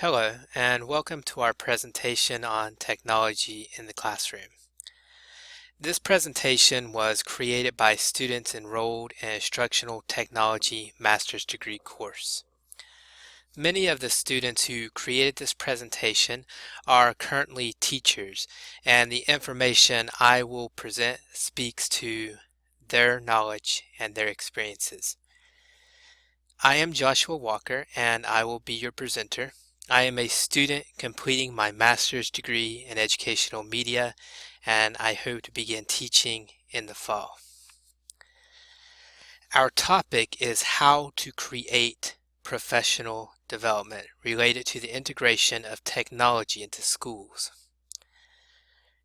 Hello, and welcome to our presentation on technology in the classroom. This presentation was created by students enrolled in Instructional Technology Master's Degree course. Many of the students who created this presentation are currently teachers, and the information I will present speaks to their knowledge and their experiences. I am Joshua Walker, and I will be your presenter. I am a student completing my master's degree in educational media, and I hope to begin teaching in the fall. Our topic is how to create professional development related to the integration of technology into schools.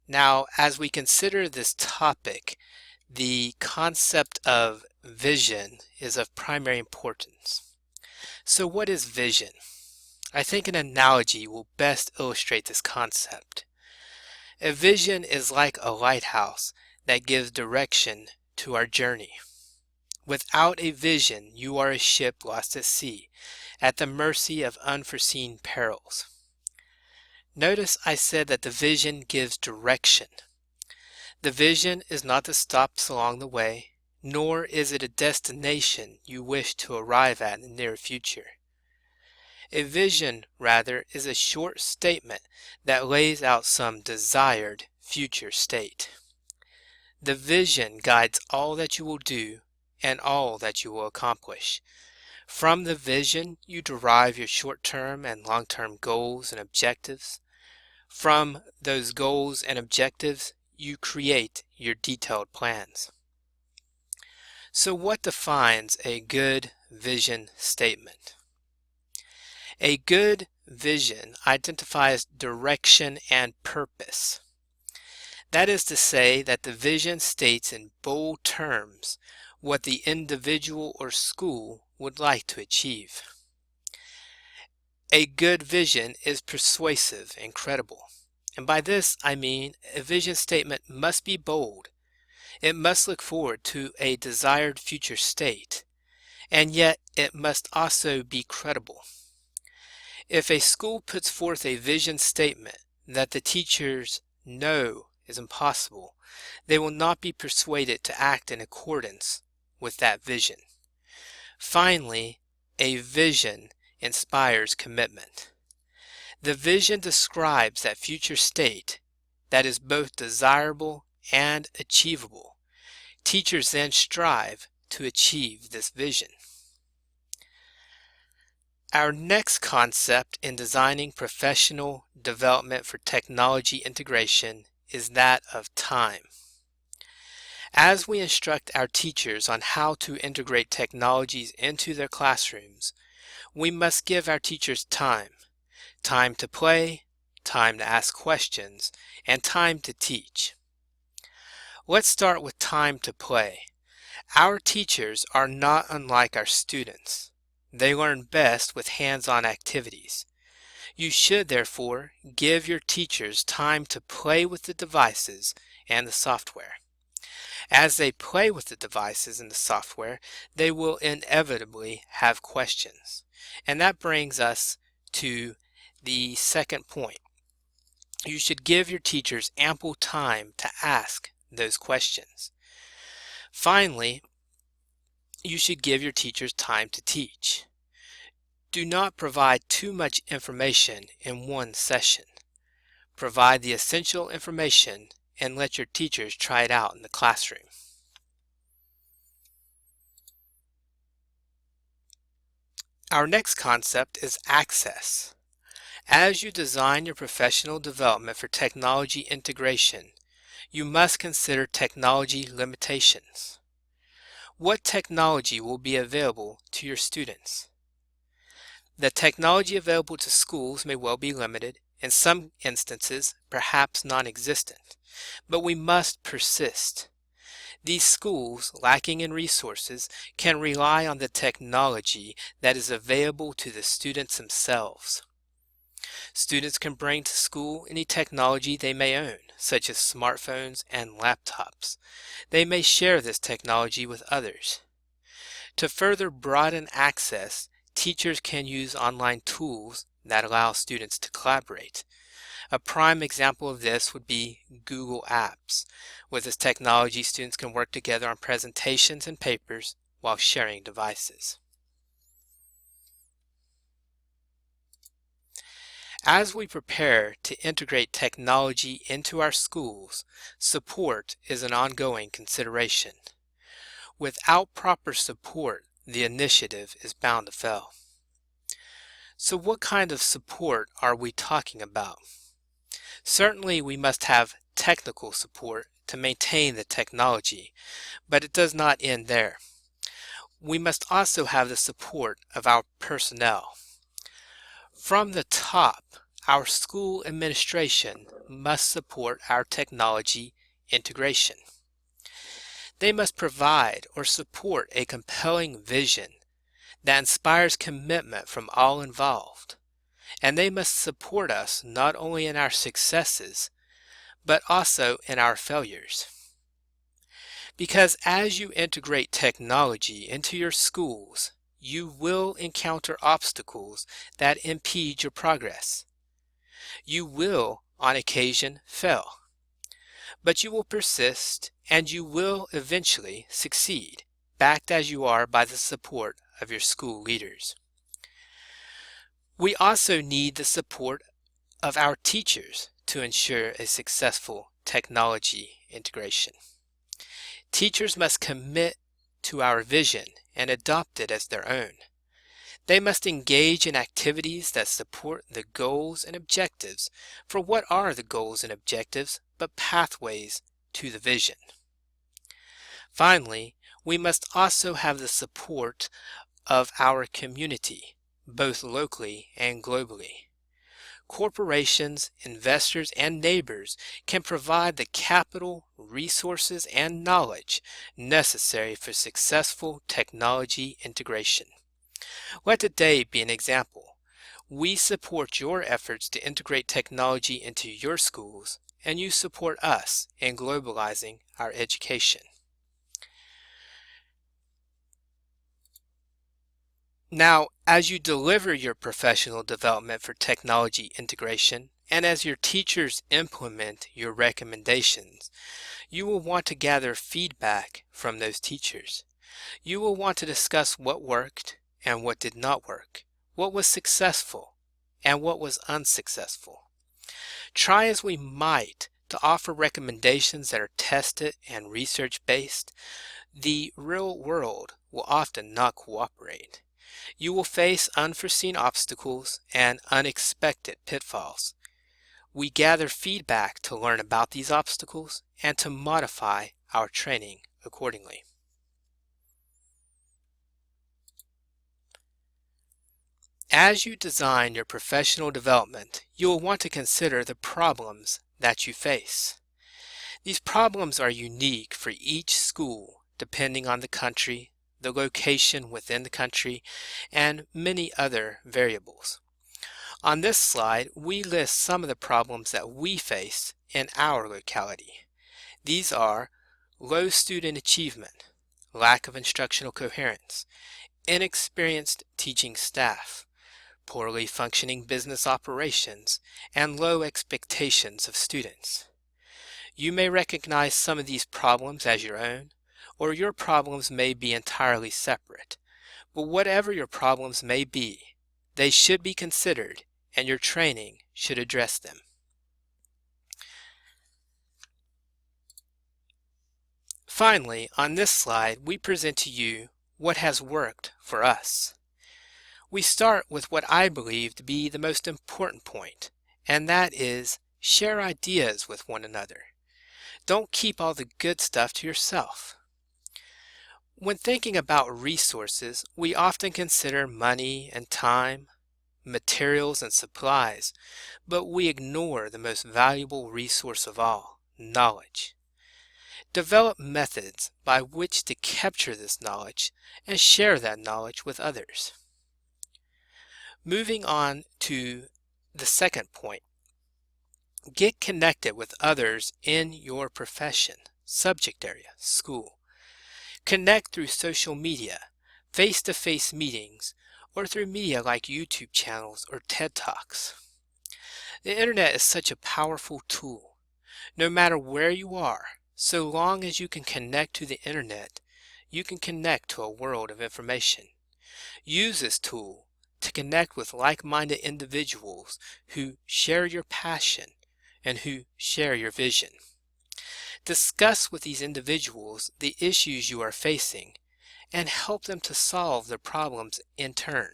Now, as we consider this topic, the concept of vision is of primary importance. So what is vision? I think an analogy will best illustrate this concept. A vision is like a lighthouse that gives direction to our journey. Without a vision, you are a ship lost at sea, at the mercy of unforeseen perils. Notice I said that the vision gives direction. The vision is not the stops along the way, nor is it a destination you wish to arrive at in the near future. A vision, rather, is a short statement that lays out some desired future state. The vision guides all that you will do and all that you will accomplish. From the vision, you derive your short-term and long-term goals and objectives. From those goals and objectives, you create your detailed plans. So what defines a good vision statement? A good vision identifies direction and purpose. That is to say that the vision states in bold terms what the individual or school would like to achieve. A good vision is persuasive and credible. And by this I mean a vision statement must be bold. It must look forward to a desired future state, and yet it must also be credible. If a school puts forth a vision statement that the teachers know is impossible, they will not be persuaded to act in accordance with that vision. Finally, a vision inspires commitment. The vision describes that future state that is both desirable and achievable. Teachers then strive to achieve this vision. Our next concept in designing professional development for technology integration is that of time. As we instruct our teachers on how to integrate technologies into their classrooms, we must give our teachers time. Time to play, time to ask questions, and time to teach. Let's start with time to play. Our teachers are not unlike our students. They learn best with hands-on activities. You should, therefore, give your teachers time to play with the devices and the software. As they play with the devices and the software, they will inevitably have questions. And that brings us to the second point. You should give your teachers ample time to ask those questions. Finally, you should give your teachers time to teach. Do not provide too much information in one session. Provide the essential information and let your teachers try it out in the classroom. Our next concept is access. As you design your professional development for technology integration, you must consider technology limitations. What technology will be available to your students? The technology available to schools may well be limited, in some instances perhaps non-existent, but we must persist. These schools, lacking in resources, can rely on the technology that is available to the students themselves. Students can bring to school any technology they may own, such as smartphones and laptops. They may share this technology with others. To further broaden access, teachers can use online tools that allows students to collaborate. A prime example of this would be Google Apps. With this technology, students can work together on presentations and papers while sharing devices. As we prepare to integrate technology into our schools, support is an ongoing consideration. Without proper support, the initiative is bound to fail. So what kind of support are we talking about? Certainly we must have technical support to maintain the technology, but it does not end there. We must also have the support of our personnel. From the top, our school administration must support our technology integration. They must provide or support a compelling vision that inspires commitment from all involved. And they must support us not only in our successes, but also in our failures. Because as you integrate technology into your schools, you will encounter obstacles that impede your progress. You will, on occasion, fail. But you will persist and you will eventually succeed, backed as you are by the support of your school leaders. We also need the support of our teachers to ensure a successful technology integration. Teachers must commit to our vision and adopt it as their own. They must engage in activities that support the goals and objectives. For what are the goals and objectives but pathways to the vision? Finally, we must also have the support of our community, both locally and globally. Corporations, investors, and neighbors can provide the capital, resources, and knowledge necessary for successful technology integration. Let today be an example. We support your efforts to integrate technology into your schools, and you support us in globalizing our education. Now, as you deliver your professional development for technology integration, and as your teachers implement your recommendations, you will want to gather feedback from those teachers. You will want to discuss what worked and what did not work, what was successful and what was unsuccessful. Try as we might to offer recommendations that are tested and research-based, the real world will often not cooperate. You will face unforeseen obstacles and unexpected pitfalls. We gather feedback to learn about these obstacles and to modify our training accordingly. As you design your professional development, you will want to consider the problems that you face. These problems are unique for each school depending on the country, the location within the country, and many other variables. On this slide, we list some of the problems that we face in our locality. These are low student achievement, lack of instructional coherence, inexperienced teaching staff, poorly functioning business operations, and low expectations of students. You may recognize some of these problems as your own, or your problems may be entirely separate. But whatever your problems may be, they should be considered and your training should address them. Finally, on this slide, we present to you what has worked for us. We start with what I believe to be the most important point, and that is share ideas with one another. Don't keep all the good stuff to yourself. When thinking about resources, we often consider money and time, materials and supplies, but we ignore the most valuable resource of all, knowledge. Develop methods by which to capture this knowledge and share that knowledge with others. Moving on to the second point, get connected with others in your profession, subject area, school. Connect through social media, face-to-face meetings, or through media like YouTube channels or TED Talks. The internet is such a powerful tool. No matter where you are, so long as you can connect to the internet, you can connect to a world of information. Use this tool to connect with like-minded individuals who share your passion and who share your vision. Discuss with these individuals the issues you are facing and help them to solve their problems in turn.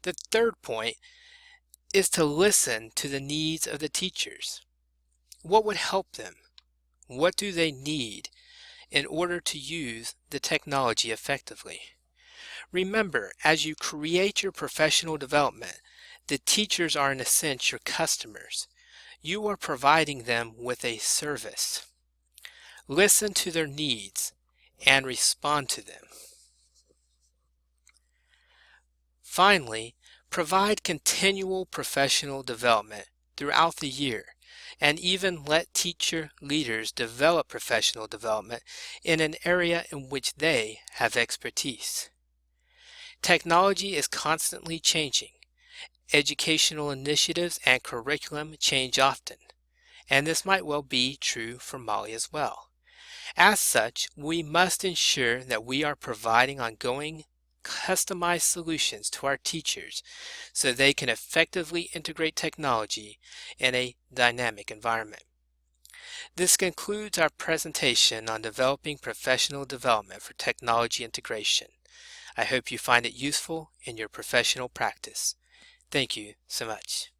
The third point is to listen to the needs of the teachers. What would help them? What do they need in order to use the technology effectively? Remember, as you create your professional development, the teachers are in a sense your customers. You are providing them with a service. Listen to their needs and respond to them. Finally, provide continual professional development throughout the year, and even let teacher leaders develop professional development in an area in which they have expertise. Technology is constantly changing. Educational initiatives and curriculum change often, and this might well be true for Molly as well. As such, we must ensure that we are providing ongoing, customized solutions to our teachers so they can effectively integrate technology in a dynamic environment. This concludes our presentation on developing professional development for technology integration. I hope you find it useful in your professional practice. Thank you so much.